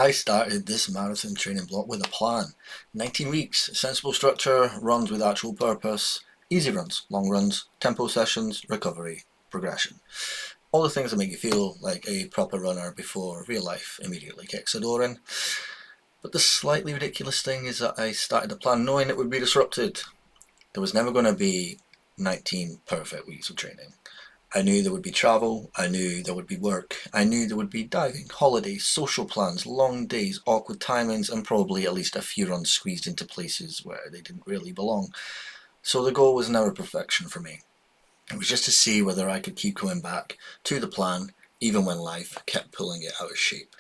I started this marathon training block with a plan. 19 weeks, sensible structure, runs with actual purpose, easy runs, long runs, tempo sessions, recovery, progression. All the things that make you feel like a proper runner before real life immediately kicks the door in. But the slightly ridiculous thing is that I started the plan knowing it would be disrupted. There was never going to be 19 perfect weeks of training. I knew there would be travel, I knew there would be work, I knew there would be diving, holidays, social plans, long days, awkward timings, and probably at least a few runs squeezed into places where they didn't really belong. So the goal was never perfection for me. It was just to see whether I could keep coming back to the plan, even when life kept pulling it out of shape.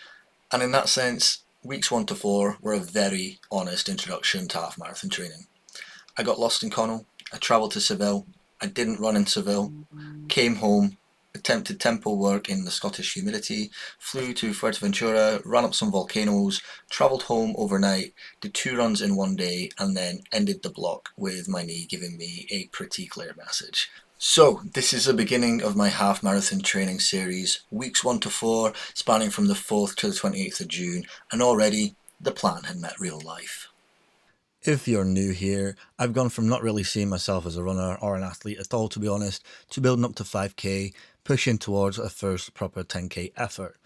And in that sense, weeks 1 to 4 were a very honest introduction to half marathon training. I got lost in Connell, I travelled to Seville, I didn't run in Seville, came home, attempted tempo work in the Scottish humidity, flew to Fuerteventura, ran up some volcanoes, travelled home overnight, did 2 runs in 1 day, and then ended the block with my knee giving me a pretty clear message. So, this is the beginning of my half marathon training series, weeks 1 to 4, spanning from the 4th to the 28th of June, and already the plan had met real life. If you're new here, I've gone from not really seeing myself as a runner or an athlete at all, to be honest, to building up to 5k, pushing towards a first proper 10k effort.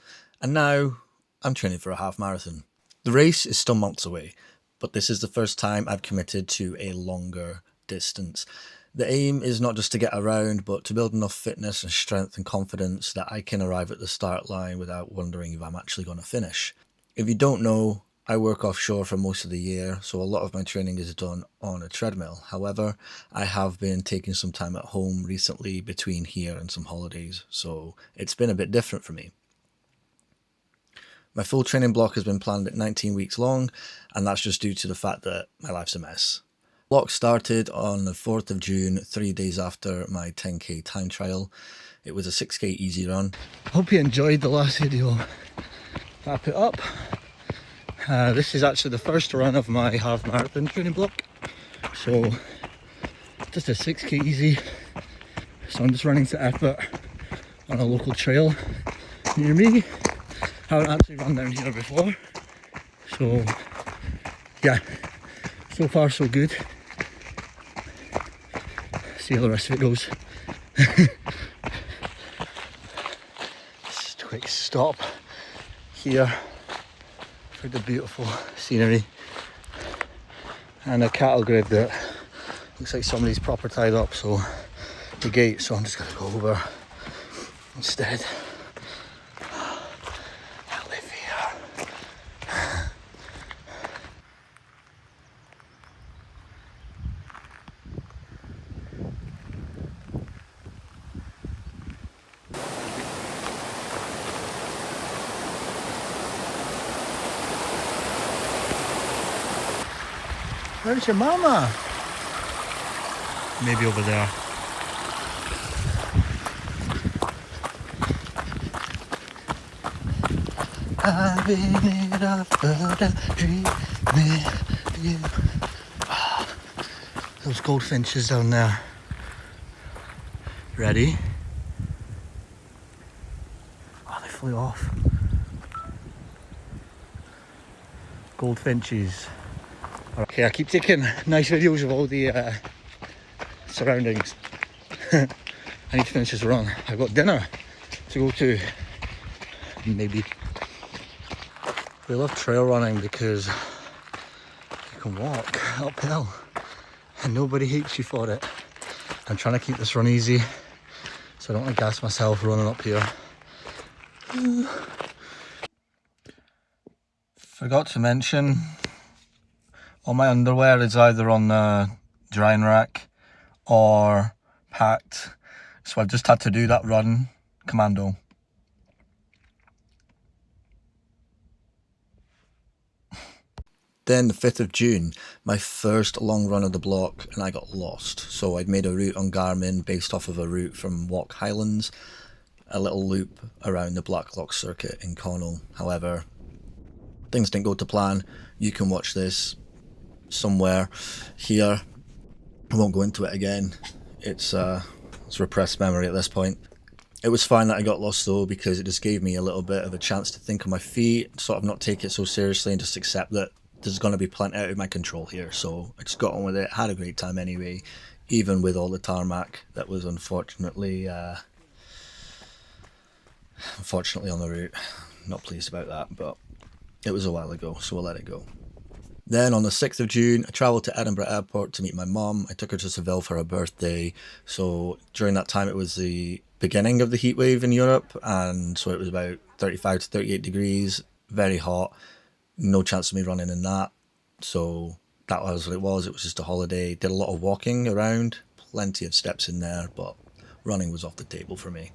And now I'm training for a half marathon. The race is still months away, but this is the first time I've committed to a longer distance. The aim is not just to get around, but to build enough fitness and strength and confidence that I can arrive at the start line without wondering if I'm actually going to finish. If you don't know, I work offshore for most of the year, so a lot of my training is done on a treadmill. However, I have been taking some time at home recently between here and some holidays, so it's been a bit different for me. My full training block has been planned at 19 weeks long, and that's just due to the fact that my life's a mess. The block started on the 4th of June, 3 days after my 10k time trial. It was a 6k easy run. Hope you enjoyed the last video I put up. This is actually the first run of my half marathon training block, so just a 6k easy. So I'm just running to effort on a local trail near me. Haven't actually run down here before, so yeah, so far so good. See how the rest of it goes. Just a quick stop here for the beautiful scenery and a cattle grid that looks like somebody's proper tied up, so the gate, so I'm just going to go over instead. I live here. Where's your mama? Maybe over there. I've been it up for the dream with you. Those goldfinches down there. Ready? Oh, they flew off. Goldfinches. Okay, I keep taking nice videos of all the surroundings. I need to finish this run. I've got dinner to go to, maybe. We love trail running because you can walk uphill and nobody hates you for it. I'm trying to keep this run easy so I don't want to gas myself running up here. Forgot to mention, all my underwear is either on the drying rack or packed, so I've just had to do that run commando. Then the 5th of June, my first long run of the block, and I got lost. So I'd made a route on Garmin based off of a route from Walk Highlands, a little loop around the Blacklock circuit in Connell. However, things didn't go to plan. You can watch this somewhere here. I won't go into it again. It's repressed memory at this point. It was fine that I got lost though, because it just gave me a little bit of a chance to think on my feet, sort of not take it so seriously and just accept that there's going to be plenty out of my control here. So I just got on with it, had a great time anyway, even with all the tarmac that was unfortunately on the route. Not pleased about that, but it was a while ago, so we'll let it go. Then on the 6th of June, I travelled to Edinburgh Airport to meet my mum. I took her to Seville for her birthday. So during that time, it was the beginning of the heat wave in Europe. And so it was about 35 to 38 degrees, very hot. No chance of me running in that. So that was what it was. It was just a holiday. Did a lot of walking around, plenty of steps in there, but running was off the table for me.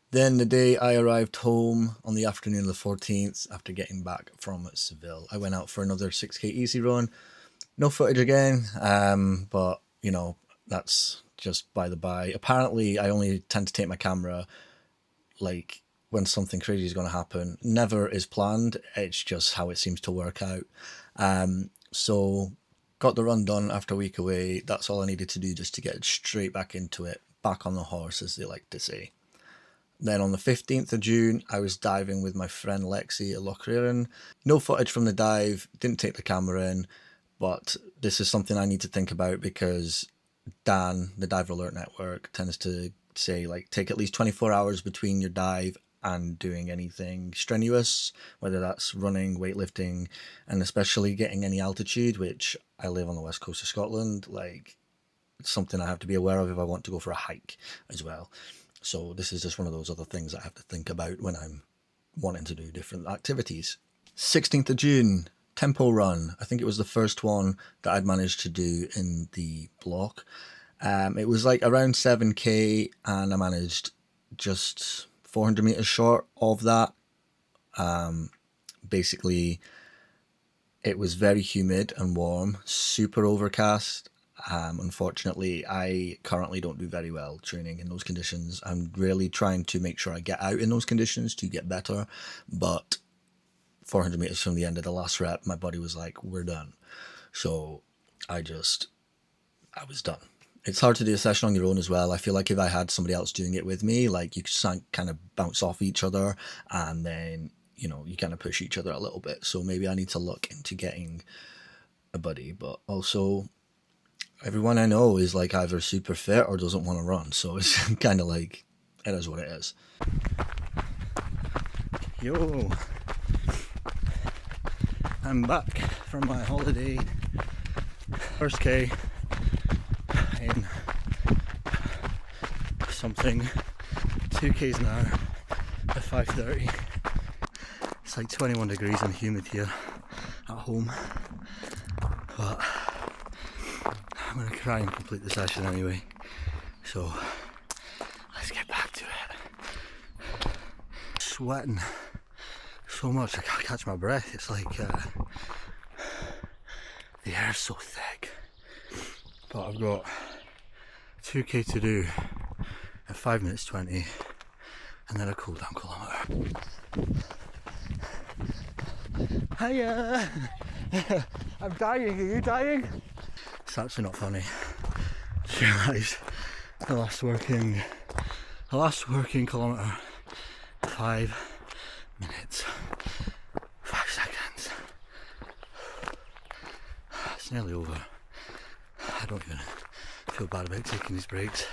Then the day I arrived home on the afternoon of the 14th, after getting back from Seville, I went out for another 6k easy run. No footage again, but you know, that's just by the by. Apparently, I only tend to take my camera like when something crazy is going to happen. Never is planned, it's just how it seems to work out. So got the run done after a week away. That's all I needed to do just to get straight back into it, back on the horse, as they like to say. Then on the 15th of June, I was diving with my friend Lexi at Loch Raren. No footage from the dive, didn't take the camera in, but this is something I need to think about because Dan, the Diver Alert Network, tends to say like take at least 24 hours between your dive and doing anything strenuous, whether that's running, weightlifting, and especially getting any altitude, which I live on the west coast of Scotland. Like, it's something I have to be aware of if I want to go for a hike as well. So this is just one of those other things I have to think about when I'm wanting to do different activities. 16th of June, tempo run. I think it was the first one that I'd managed to do in the block. It was like around 7k and I managed just 400 meters short of that. Basically, it was very humid and warm, super overcast. Unfortunately, I currently don't do very well training in those conditions. I'm really trying to make sure I get out in those conditions to get better, but 400 meters from the end of the last rep, my body was like, we're done. So I was done. It's hard to do a session on your own as well. I feel like if I had somebody else doing it with me, like you kind of bounce off each other and then, you know, you kind of push each other a little bit. So maybe I need to look into getting a buddy, but also everyone I know is like either super fit or doesn't want to run. So it's kind of like, it is what it is. Yo, I'm back from my holiday. First K in something, 2Ks an hour at 5:30. It's like 21 degrees and humid here at home, but I'm gonna try and complete the session anyway. So let's get back to it. Sweating so much I can't catch my breath. It's like the air's so thick. But I've got 2k to do at 5 minutes 20 and then a cool down kilometre. Hiya! I'm dying, are you dying? It's actually not funny. I just realised the last working kilometre, 5 minutes, 5 seconds. It's nearly over. I don't even feel bad about taking these breaks.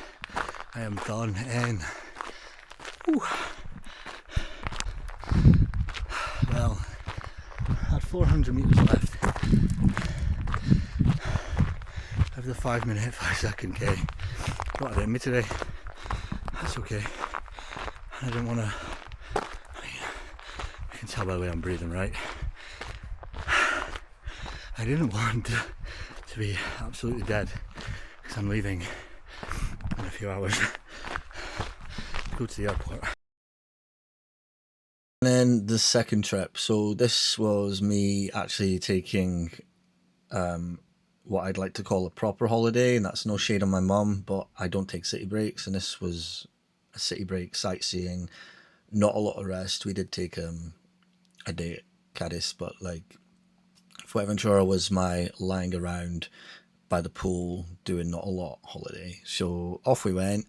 I am done in. Whew. Well, I had 400 metres left of the 5 minute, 5 second K. Got it in me today. That's okay. I didn't want to. You can tell by the way I'm breathing, right? I didn't want to be absolutely dead because I'm leaving in a few hours. Go to the airport. And then the second trip, so this was me actually taking what I'd like to call a proper holiday, and that's no shade on my mum, but I don't take city breaks, and this was a city break, sightseeing, not a lot of rest. We did take a day at Cadiz, but like Fuerteventura was my lying around by the pool doing not a lot holiday. So off we went,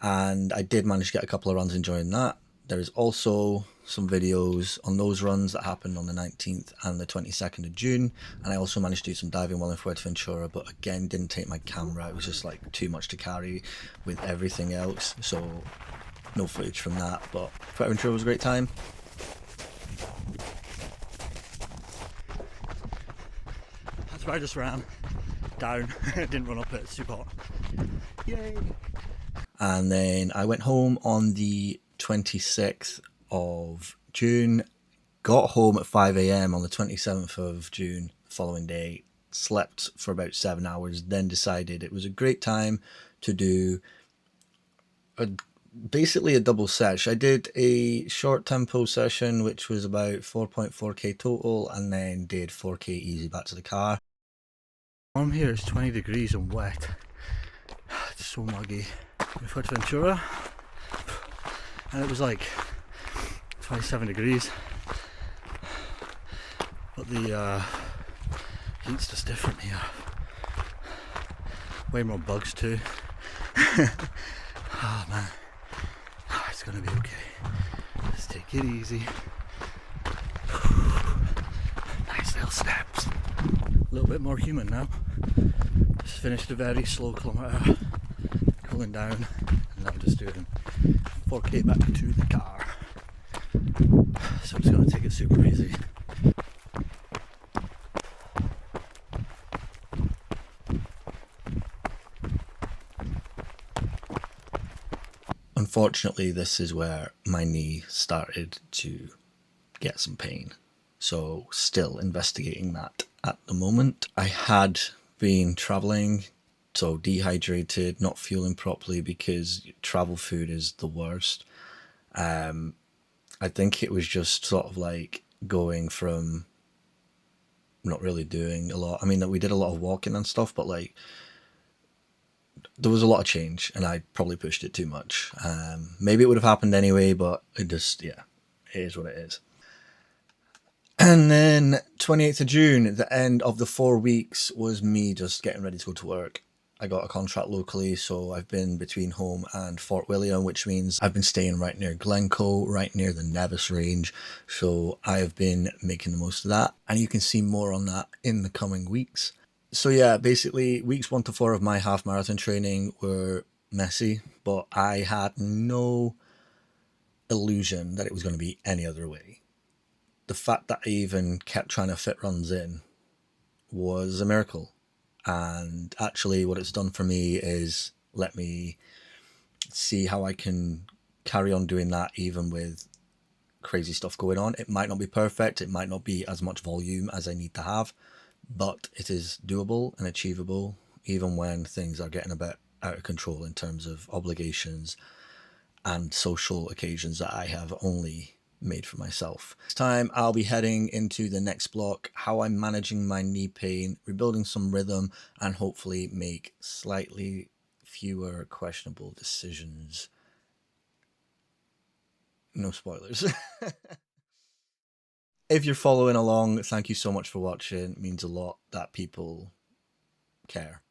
and I did manage to get a couple of runs enjoying that. There is also some videos on those runs that happened on the 19th and the 22nd of June, and I also managed to do some diving while in Fuerteventura, but again didn't take my camera. It was just like too much to carry with everything else, so no footage from that. But Fuerteventura was a great time. That's where I just ran down. Didn't run up it, it's too hot. Yay! And then I went home on the 26th of June, got home at 5 a.m. on the 27th of June, the following day, slept for about 7 hours, then decided it was a great time to do basically a double sesh. I did a short tempo session, which was about 4.4k total, and then did 4k easy back to the car. Warm here is 20 degrees and wet. It's so muggy. We went to Ventura, and it was like 27 degrees, but the heat's just different here. Way more bugs too. Oh man, it's gonna be okay. Let's take it easy. Nice little steps. A little bit more human now. Just finished a very slow kilometre, cooling down, and now I'm just doing 4k back to the car. So I'm just going to take it super easy. Unfortunately, this is where my knee started to get some pain. So still investigating that at the moment. I had been traveling, so dehydrated, not fueling properly because travel food is the worst. I think it was just sort of like going from not really doing a lot. I mean, we did a lot of walking and stuff, but like there was a lot of change and I probably pushed it too much. Maybe it would have happened anyway, but it just, yeah, it is what it is. And then 28th of June, the end of the 4 weeks, was me just getting ready to go to work. I got a contract locally, so I've been between home and Fort William, which means I've been staying right near Glencoe, right near the Nevis range. So I have been making the most of that, and you can see more on that in the coming weeks. So yeah, basically weeks 1 to 4 of my half marathon training were messy, but I had no illusion that it was going to be any other way. The fact that I even kept trying to fit runs in was a miracle. And actually what it's done for me is let me see how I can carry on doing that even with crazy stuff going on. It might not be perfect, it might not be as much volume as I need to have, but it is doable and achievable even when things are getting a bit out of control in terms of obligations and social occasions that I have only made for myself. This time I'll be heading into the next block, how I'm managing my knee pain, rebuilding some rhythm, and hopefully make slightly fewer questionable decisions. No spoilers. If you're following along, thank you so much for watching. It means a lot that people care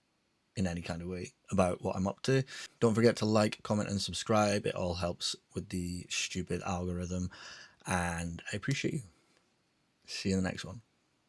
in any kind of way about what I'm up to. Don't forget to like, comment, and subscribe. It all helps with the stupid algorithm, and I appreciate you. See you in the next one.